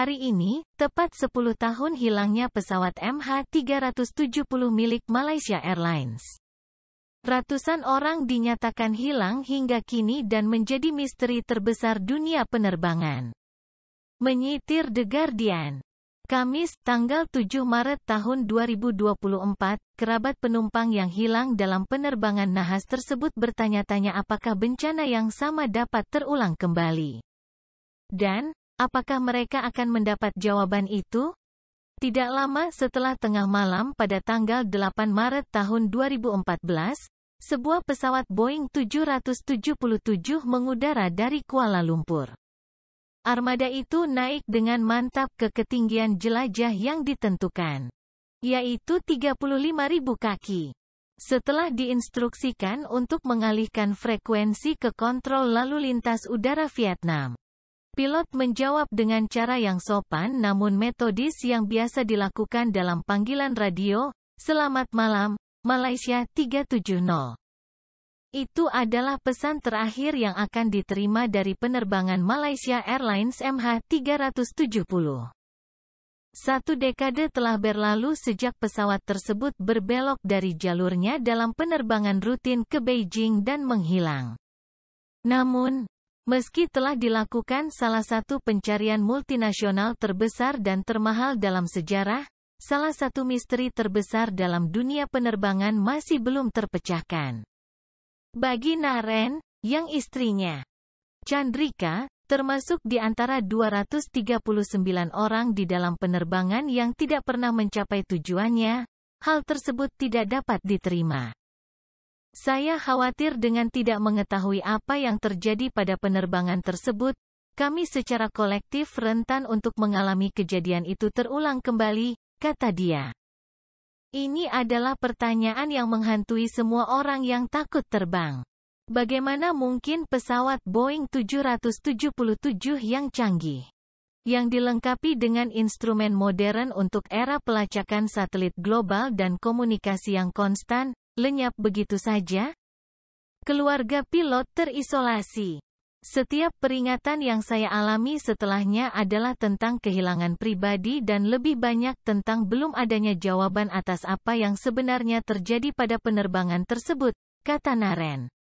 Hari ini, tepat 10 tahun hilangnya pesawat MH370 milik Malaysia Airlines. Ratusan orang dinyatakan hilang hingga kini dan menjadi misteri terbesar dunia penerbangan. Menyitir The Guardian. Kamis, tanggal 7 Maret tahun 2024, kerabat penumpang yang hilang dalam penerbangan nahas tersebut bertanya-tanya apakah bencana yang sama dapat terulang kembali. Dan, apakah mereka akan mendapat jawaban itu? Tidak lama setelah tengah malam pada tanggal 8 Maret tahun 2014, sebuah pesawat Boeing 777 mengudara dari Kuala Lumpur. Armada itu naik dengan mantap ke ketinggian jelajah yang ditentukan, yaitu 35.000 kaki. Setelah diinstruksikan untuk mengalihkan frekuensi ke kontrol lalu lintas udara Vietnam, pilot menjawab dengan cara yang sopan namun metodis yang biasa dilakukan dalam panggilan radio, "Selamat malam, Malaysia 370." Itu adalah pesan terakhir yang akan diterima dari penerbangan Malaysia Airlines MH370. Satu dekade telah berlalu sejak pesawat tersebut berbelok dari jalurnya dalam penerbangan rutin ke Beijing dan menghilang. Namun, meski telah dilakukan salah satu pencarian multinasional terbesar dan termahal dalam sejarah, salah satu misteri terbesar dalam dunia penerbangan masih belum terpecahkan. Bagi Naren, yang istrinya, Chandrika, termasuk di antara 239 orang di dalam penerbangan yang tidak pernah mencapai tujuannya, hal tersebut tidak dapat diterima. Saya khawatir dengan tidak mengetahui apa yang terjadi pada penerbangan tersebut, kami secara kolektif rentan untuk mengalami kejadian itu terulang kembali, kata dia. Ini adalah pertanyaan yang menghantui semua orang yang takut terbang. Bagaimana mungkin pesawat Boeing 777 yang canggih, yang dilengkapi dengan instrumen modern untuk era pelacakan satelit global dan komunikasi yang konstan, lenyap begitu saja? Keluarga pilot terisolasi. Setiap peringatan yang saya alami setelahnya adalah tentang kehilangan pribadi dan lebih banyak tentang belum adanya jawaban atas apa yang sebenarnya terjadi pada penerbangan tersebut, kata Naren.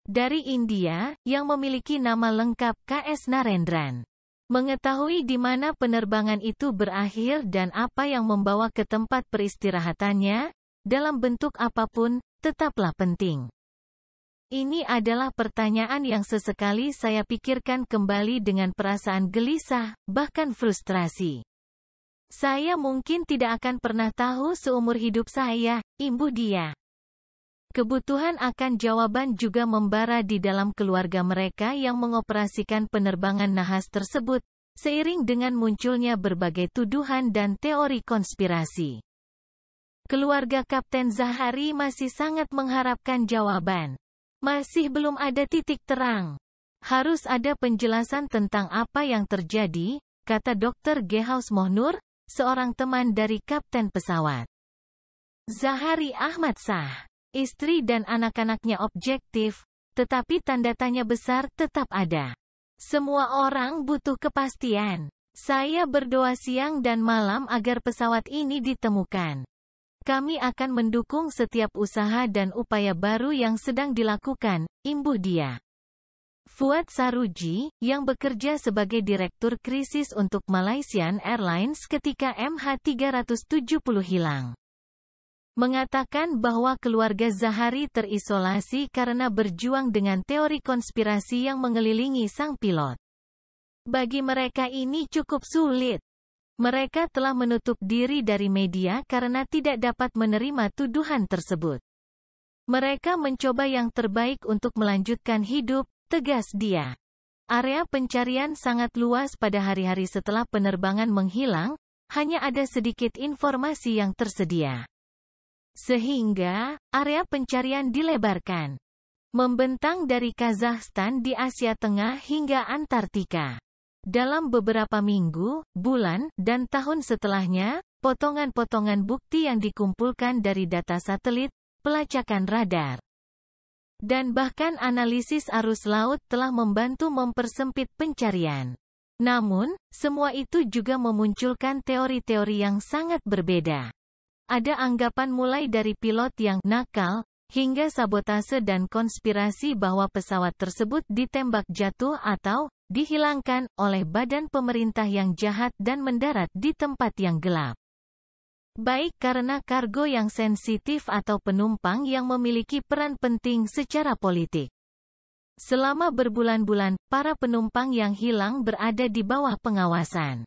Dari India, yang memiliki nama lengkap KS Narendran. Mengetahui di mana penerbangan itu berakhir dan apa yang membawa ke tempat peristirahatannya, dalam bentuk apapun, tetaplah penting. Ini adalah pertanyaan yang sesekali saya pikirkan kembali dengan perasaan gelisah, bahkan frustrasi. Saya mungkin tidak akan pernah tahu seumur hidup saya, imbuh dia. Kebutuhan akan jawaban juga membara di dalam keluarga mereka yang mengoperasikan penerbangan nahas tersebut, seiring dengan munculnya berbagai tuduhan dan teori konspirasi. Keluarga Kapten Zahari masih sangat mengharapkan jawaban. Masih belum ada titik terang. Harus ada penjelasan tentang apa yang terjadi, kata Dr. Gehaus Mohnur, seorang teman dari kapten pesawat. Zahari Ahmad Shah, istri dan anak-anaknya objektif, tetapi tanda tanya besar tetap ada. Semua orang butuh kepastian. Saya berdoa siang dan malam agar pesawat ini ditemukan. Kami akan mendukung setiap usaha dan upaya baru yang sedang dilakukan, imbuh dia. Fuad Saruji, yang bekerja sebagai Direktur Krisis untuk Malaysian Airlines ketika MH370 hilang, mengatakan bahwa keluarga Zahari terisolasi karena berjuang dengan teori konspirasi yang mengelilingi sang pilot. Bagi mereka ini cukup sulit. Mereka telah menutup diri dari media karena tidak dapat menerima tuduhan tersebut. Mereka mencoba yang terbaik untuk melanjutkan hidup, tegas dia. Area pencarian sangat luas pada hari-hari setelah penerbangan menghilang, hanya ada sedikit informasi yang tersedia. Sehingga, area pencarian dilebarkan. Membentang dari Kazakhstan di Asia Tengah hingga Antartika. Dalam beberapa minggu, bulan, dan tahun setelahnya, potongan-potongan bukti yang dikumpulkan dari data satelit, pelacakan radar, dan bahkan analisis arus laut telah membantu mempersempit pencarian. Namun, semua itu juga memunculkan teori-teori yang sangat berbeda. Ada anggapan mulai dari pilot yang nakal, hingga sabotase dan konspirasi bahwa pesawat tersebut ditembak jatuh atau dihilangkan oleh badan pemerintah yang jahat dan mendarat di tempat yang gelap. Baik karena kargo yang sensitif atau penumpang yang memiliki peran penting secara politik. Selama berbulan-bulan, para penumpang yang hilang berada di bawah pengawasan.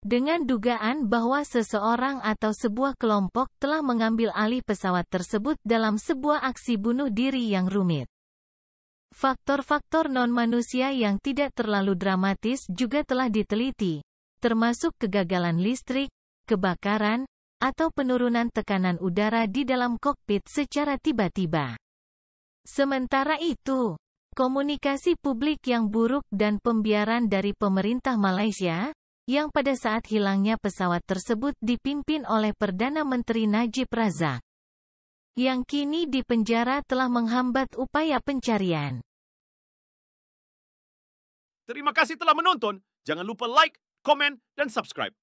Dengan dugaan bahwa seseorang atau sebuah kelompok telah mengambil alih pesawat tersebut dalam sebuah aksi bunuh diri yang rumit. Faktor-faktor non-manusia yang tidak terlalu dramatis juga telah diteliti, termasuk kegagalan listrik, kebakaran, atau penurunan tekanan udara di dalam kokpit secara tiba-tiba. Sementara itu, komunikasi publik yang buruk dan pembiaran dari pemerintah Malaysia, yang pada saat hilangnya pesawat tersebut dipimpin oleh Perdana Menteri Najib Razak, yang kini dipenjara telah menghambat upaya pencarian. Terima kasih telah menonton. Jangan lupa like, komen, dan subscribe.